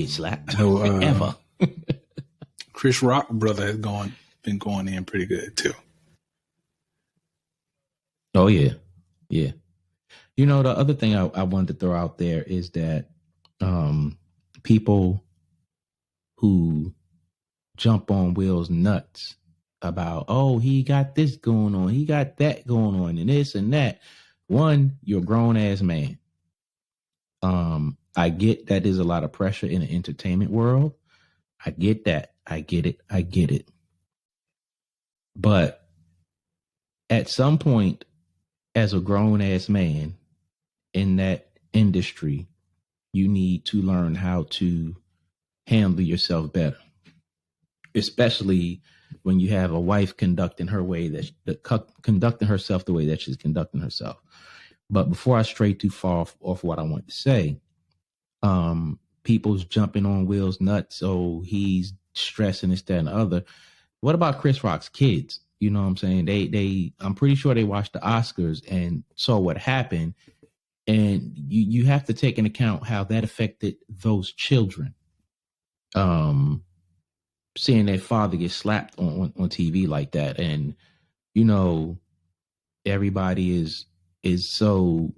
get slapped I know, ever. Chris Rock brother has been going in pretty good too. Oh yeah, yeah. You know, the other thing I wanted to throw out there is that people who jump on Will's nuts about, oh, he got this going on, he got that going on, and this and that. One, you're a grown ass man. I get that there's a lot of pressure in the entertainment world. I get that. I get it. I get it. But at some point, as a grown ass man in that industry, you need to learn how to handle yourself better, especially when you have a wife conducting herself the way that she's conducting herself. But before I stray too far off what I want to say, people's jumping on Will's nuts. Oh, he's stressing this, that, and the other. What about Chris Rock's kids? You know what I'm saying? I'm pretty sure they watched the Oscars and saw what happened. And you have to take into account how that affected those children. Seeing their father get slapped on TV like that. And, you know, everybody is so,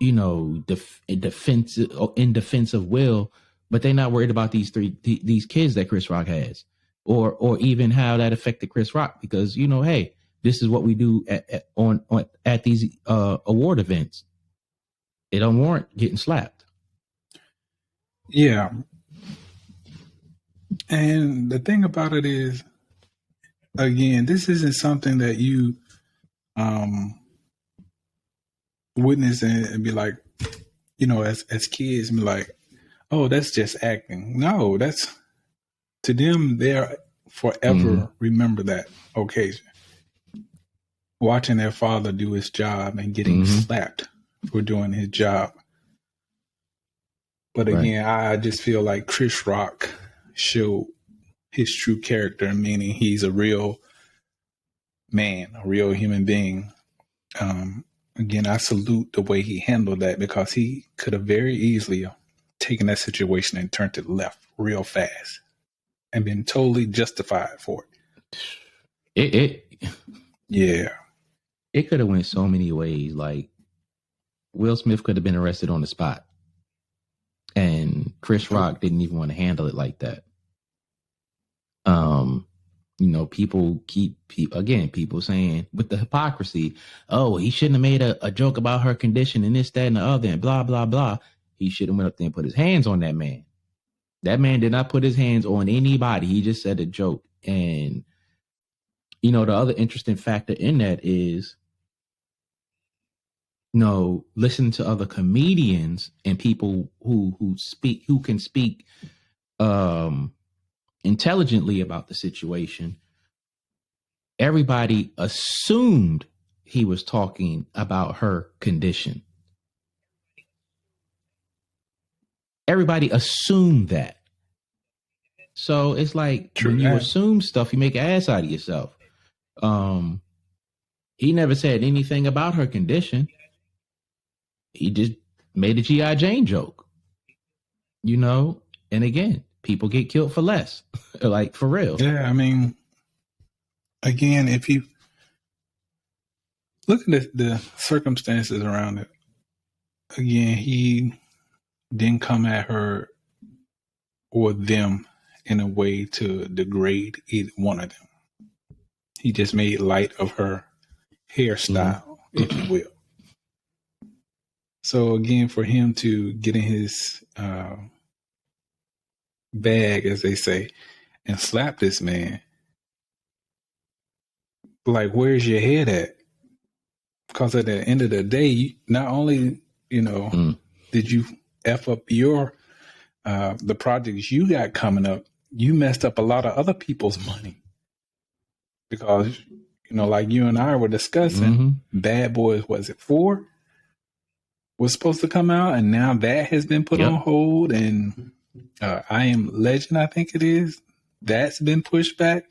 you know, in defense of Will, but they're not worried about these kids that Chris Rock has, or even how that affected Chris Rock, because, you know, hey, this is what we do at these award events. It don't warrant getting slapped. Yeah. And the thing about it is, again, this isn't something that you witness and be like, you know, as kids, be like, oh, that's just acting. No, that's, to them, they're forever remember that occasion. Watching their father do his job and getting slapped for doing his job. But again, I just feel like Chris Rock showed his true character, meaning he's a real man, a real human being. Again, I salute the way he handled that, because he could have very easily taken that situation and turned it left real fast and been totally justified for it. Yeah. It could have went so many ways. Like, Will Smith could have been arrested on the spot, and Chris Rock didn't even want to handle it like that. You know, people people saying, with the hypocrisy, oh, he shouldn't have made a joke about her condition and this, that, and the other, and blah, blah, blah. He should have went up there and put his hands on that man. That man did not put his hands on anybody. He just said a joke. And, you know, the other interesting factor in that is, you know, listen to other comedians and people who can speak intelligently about the situation. Everybody assumed he was talking about her condition. Everybody assumed that. So it's like, when you assume stuff, you make an ass out of yourself. He never said anything about her condition. He just made a G.I. Jane joke, you know? And again, people get killed for less. Like, for real. Yeah, I mean, again, if you look at the circumstances around it, again, he didn't come at her or them in a way to degrade either one of them. He just made light of her hairstyle, if you will. So again, for him to get in his bag, as they say, and slap this man, like, where's your head at? Because at the end of the day, not only, you know, did you F up your the projects you got coming up, you messed up a lot of other people's money. Because, you know, like you and I were discussing, Bad Boys, was it 4? Was supposed to come out, and now that has been put on hold, and I Am Legend, I think it is, that's been pushed back.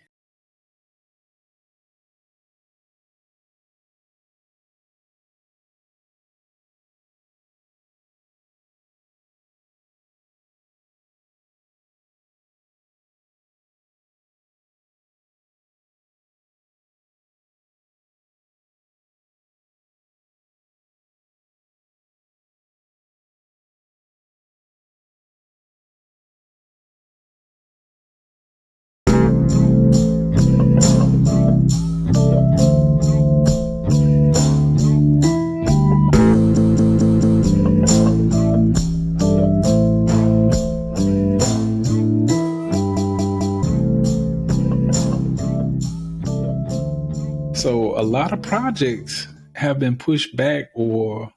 a lot of projects have been pushed back, or,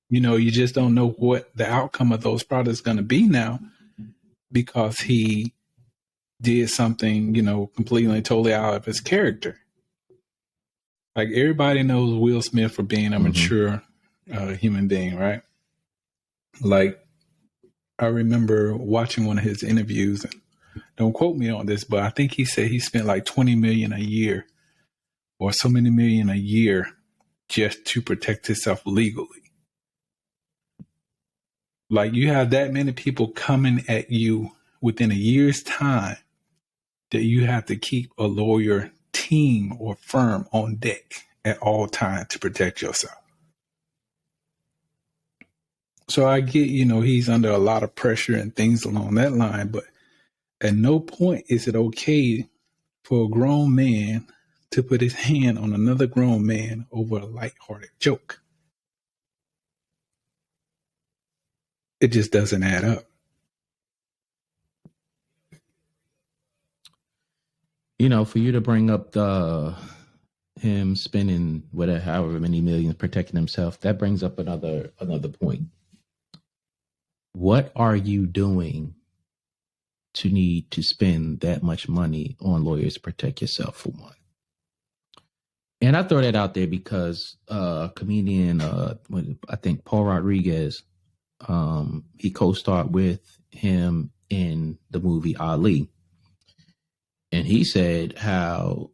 you just don't know what the outcome of those projects is going to be now because he did something, completely and totally out of his character. Like, everybody knows Will Smith for being a mature human being, right? Like, I remember watching one of his interviews, and don't quote me on this, but I think he said he spent like $20 million a year or so many million a year just to protect himself legally. Like, you have that many people coming at you within a year's time that you have to keep a lawyer team or firm on deck at all times to protect yourself. So I get, he's under a lot of pressure and things along that line, but at no point is it okay for a grown man to put his hand on another grown man over a lighthearted joke. It just doesn't add up. For you to bring up him spending whatever, however many millions protecting himself, that brings up another point. What are you doing to need to spend that much money on lawyers to protect yourself, for one? And I throw that out there because comedian, I think Paul Rodriguez, he co-starred with him in the movie Ali. And he said how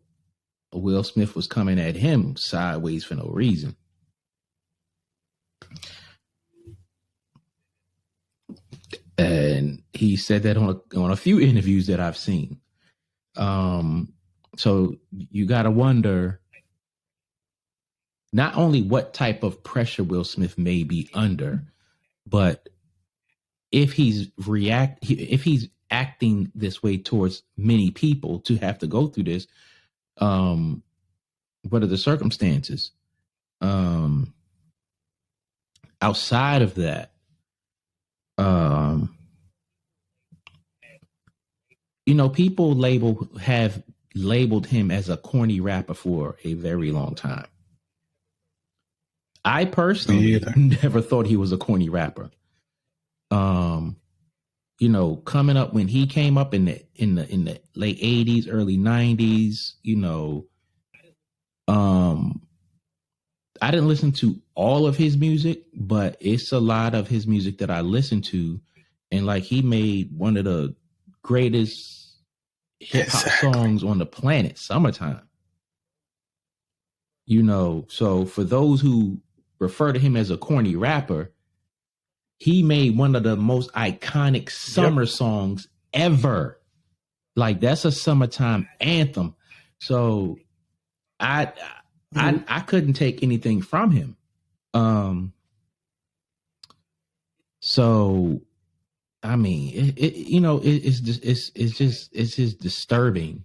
Will Smith was coming at him sideways for no reason. And he said that on a few interviews that I've seen. So you got to wonder not only what type of pressure Will Smith may be under, but if he's acting this way towards many people to have to go through this, what are the circumstances? Outside of that, people have labeled him as a corny rapper for a very long time. I personally never thought he was a corny rapper. Coming up when he came up in the late 80s, early 90s, I didn't listen to all of his music, but it's a lot of his music that I listened to. And like, he made one of the greatest hip hop songs on the planet, Summertime. So for those who refer to him as a corny rapper, he made one of the most iconic summer songs ever. Like, that's a summertime anthem. So I couldn't take anything from him. So I mean, it's just disturbing